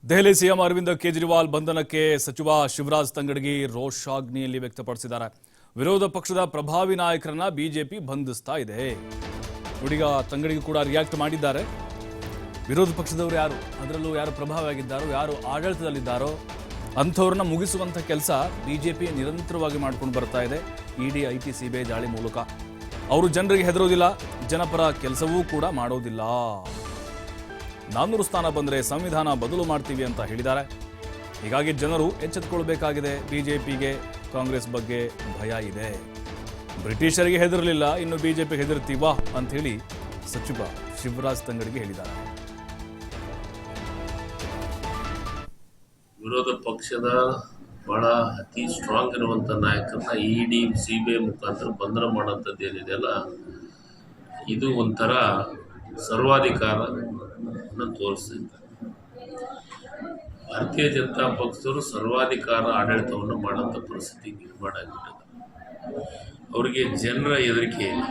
Delhi CM Arvind Kejriwal ಬಂಧನಕ್ಕೆ ಸಚಿವ ಶಿವರಾಜ್ ತಂಗಡಗಿ ರೋಷಾಗ್ನಿಯಲ್ಲಿ ವ್ಯಕ್ತಪಡಿಸಿದ್ದಾರೆ. ವಿರೋಧ ಪಕ್ಷದ ಪ್ರಭಾವಿ ನಾಯಕರನ್ನ ಬಿಜೆಪಿ ಬಂಧಿಸ್ತಾ ಇದೆ. ನೋಡೀಗ ತಂಗಡಗಿ ಕೂಡ ರಿಯಾಕ್ಟ್ ಮಾಡಿದ್ದಾರೆ. ವಿರೋಧ ಪಕ್ಷದವರು ಯಾರು, ಅದರಲ್ಲೂ ಯಾರು ಪ್ರಭಾವಿಯಾಗಿದ್ದಾರೋ, ಯಾರು ಆಡಳಿತದಲ್ಲಿದ್ದಾರೋ ಅಂಥವ್ರನ್ನ ಮುಗಿಸುವಂಥ ಕೆಲಸ ಬಿಜೆಪಿ ನಿರಂತರವಾಗಿ ಮಾಡ್ಕೊಂಡು ಬರ್ತಾ ಇದೆ. ಇಡಿ, ಐಟಿ, ಸಿಬಿಐ ದಾಳಿ ಮೂಲಕ ಅವರು ಜನರಿಗೆ ಹೆದರೋದಿಲ್ಲ, ಜನಪರ ಕೆಲಸವೂ ಕೂಡ ಮಾಡೋದಿಲ್ಲ. 400 ಸ್ಥಾನ ಬಂದರೆ ಸಂವಿಧಾನ ಬದಲು ಮಾಡ್ತೀವಿ ಅಂತ ಹೇಳಿದ್ದಾರೆ. ಹೀಗಾಗಿ ಜನರು ಎಚ್ಚೆತ್ತುಕೊಳ್ಬೇಕಾಗಿದೆ. ಬಿಜೆಪಿಗೆ ಕಾಂಗ್ರೆಸ್ ಬಗ್ಗೆ ಭಯ ಇದೆ. ಬ್ರಿಟಿಷರಿಗೆ ಹೆದರಲಿಲ್ಲ, ಇನ್ನು ಬಿಜೆಪಿ ಹೆದರ್ತೀವಾ ಅಂತ ಹೇಳಿ ಸಚಿವ ಶಿವರಾಜ್ ತಂಗಡಗಿ ಹೇಳಿದ್ದಾರೆ. ವಿರೋಧ ಪಕ್ಷದ ಬಹಳ ಅತಿ ಸ್ಟ್ರಾಂಗ್ ಇರುವಂಥ ನಾಯಕರನ್ನ ಇಡಿ, ಸಿಬಿಐ ಮುಖಾಂತರ ಬಂಧನ ಮಾಡೋಂಥದ್ದು ಏನಿದೆಯಲ್ಲ, ಇದು ಒಂಥರ ಸರ್ವಾಧಿಕಾರನ ತೋರಿಸ್ತಿದೆ. ಭಾರತೀಯ ಜನತಾ ಪಕ್ಷದವರು ಸರ್ವಾಧಿಕಾರ ಆಡಳಿತವನ್ನು ಮಾಡೋಂಥ ಪರಿಸ್ಥಿತಿ ನಿರ್ಮಾಣ ಆಗಿಬಿಟ್ಟಿದೆ. ಅವರಿಗೆ ಜನರ ಹೆದರಿಕೆ ಇಲ್ಲ,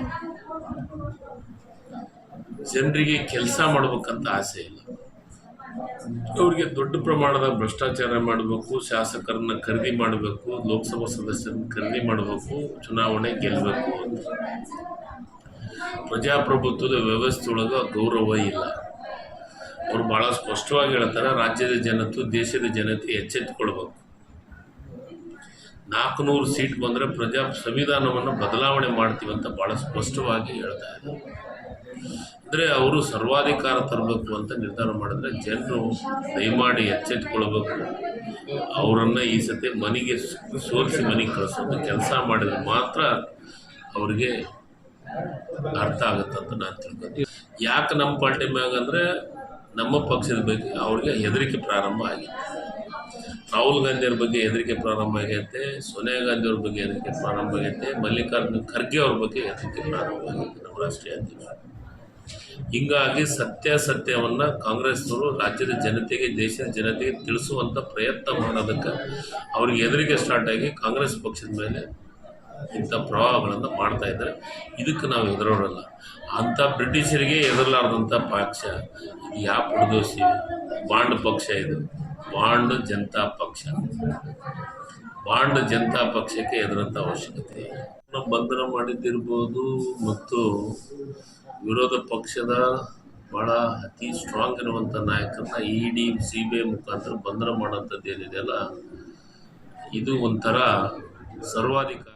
ಜನರಿಗೆ ಕೆಲಸ ಮಾಡಬೇಕಂತ ಆಸೆ ಇಲ್ಲ. ಅವರಿಗೆ ದೊಡ್ಡ ಪ್ರಮಾಣದ ಭ್ರಷ್ಟಾಚಾರ ಮಾಡಬೇಕು, ಶಾಸಕರನ್ನ ಖರೀದಿ ಮಾಡಬೇಕು, ಲೋಕಸಭಾ ಸದಸ್ಯರನ್ನ ಖರೀದಿ ಮಾಡಬೇಕು, ಚುನಾವಣೆ ಗೆಲ್ಲಬೇಕು ಅಂತ. ಪ್ರಜಾಪ್ರಭುತ್ವದ ವ್ಯವಸ್ಥೆ ಒಳಗೆ ಗೌರವ ಇಲ್ಲ. ಅವರು ಭಾಳ ಸ್ಪಷ್ಟವಾಗಿ ಹೇಳ್ತಾರೆ, ರಾಜ್ಯದ ಜನತೆ, ದೇಶದ ಜನತೆ ಎಚ್ಚೆತ್ತುಕೊಳ್ಬೇಕು. 400 ಸೀಟ್ ಬಂದರೆ ಸಂವಿಧಾನವನ್ನು ಬದಲಾವಣೆ ಮಾಡ್ತೀವಂತ ಭಾಳ ಸ್ಪಷ್ಟವಾಗಿ ಹೇಳ್ತಾ ಇದ್ದಾರೆ. ಅಂದರೆ ಅವರು ಸರ್ವಾಧಿಕಾರ ತರಬೇಕು ಅಂತ ನಿರ್ಧಾರ ಮಾಡಿದ್ರೆ ಜನರು ದಯಮಾಡಿ ಎಚ್ಚೆತ್ತುಕೊಳ್ಬೇಕು. ಅವರನ್ನು ಈ ಸತಿ ಮನೆಗೆ ಸೋಲಿಸಿ ಮನೆಗೆ ಕಳಿಸೋದು ಕೆಲಸ ಮಾಡಿದ್ರೆ ಮಾತ್ರ ಅವರಿಗೆ ಅರ್ಥ ಆಗುತ್ತೆ ಅಂತ ನಾನು ತಿಳ್ಕೊತೀನಿ. ಯಾಕೆ ನಮ್ಮ ಪಾರ್ಟಿ ಮ್ಯಾಗ ಅಂದರೆ ನಮ್ಮ ಪಕ್ಷದ ಬಗ್ಗೆ ಅವ್ರಿಗೆ ಹೆದರಿಕೆ ಪ್ರಾರಂಭ ಆಗಿದೆ. ರಾಹುಲ್ ಗಾಂಧಿಯವ್ರ ಬಗ್ಗೆ ಹೆದರಿಕೆ ಪ್ರಾರಂಭ ಆಗೈತೆ, ಸೋನಿಯಾ ಗಾಂಧಿಯವ್ರ ಬಗ್ಗೆ ಹೆದರಿಕೆ ಪ್ರಾರಂಭ ಆಗೈತೆ, ಮಲ್ಲಿಕಾರ್ಜುನ ಖರ್ಗೆ ಅವ್ರ ಬಗ್ಗೆ ಹೆದರಿಕೆ ಪ್ರಾರಂಭ ಆಗೈತೆ, ನಮ್ಮ ರಾಷ್ಟ್ರೀಯ ಅಧ್ಯಕ್ಷ. ಹೀಗಾಗಿ ಸತ್ಯವನ್ನು ಕಾಂಗ್ರೆಸ್ನವರು ರಾಜ್ಯದ ಜನತೆಗೆ, ದೇಶದ ಜನತೆಗೆ ತಿಳಿಸುವಂಥ ಪ್ರಯತ್ನ ಮಾಡೋದಕ್ಕೆ ಅವ್ರಿಗೆ ಹೆದರಿಕೆ ಸ್ಟಾರ್ಟ್ ಆಗಿ ಕಾಂಗ್ರೆಸ್ ಪಕ್ಷದ ಮೇಲೆ ಇಂಥ ಪ್ರಭಾವಗಳನ್ನು ಮಾಡ್ತಾ ಇದ್ದಾರೆ. ಇದಕ್ಕೆ ನಾವು ಹೆದರೋಡಲ್ಲ. ಅಂಥ ಬ್ರಿಟಿಷರಿಗೆ ಹೆದರಲಾರ್ದಂಥ ಪಕ್ಷ ಇದು ಯಾವ ಪುಡದೋಸಿ ಬಾಂಡ್ ಪಕ್ಷ, ಇದು ಬಾಂಡ್ ಜನತಾ ಪಕ್ಷ. ಬಾಂಡ್ ಜನತಾ ಪಕ್ಷಕ್ಕೆ ಹೆದರಂಥ ಅವಶ್ಯಕತೆ ಬಂಧನ ಮಾಡಿದ್ದಿರ್ಬೋದು. ಮತ್ತು ವಿರೋಧ ಪಕ್ಷದ ಭಾಳ ಅತಿ ಸ್ಟ್ರಾಂಗ್ ಇರುವಂಥ ನಾಯಕರನ್ನ ಇಡಿ, ಸಿಬಿಐ ಮುಖಾಂತರ ಬಂಧನ ಮಾಡೋಂಥದ್ದು ಏನಿದೆಯಲ್ಲ, ಇದು ಒಂಥರ ಸರ್ವಾಧಿಕಾರ.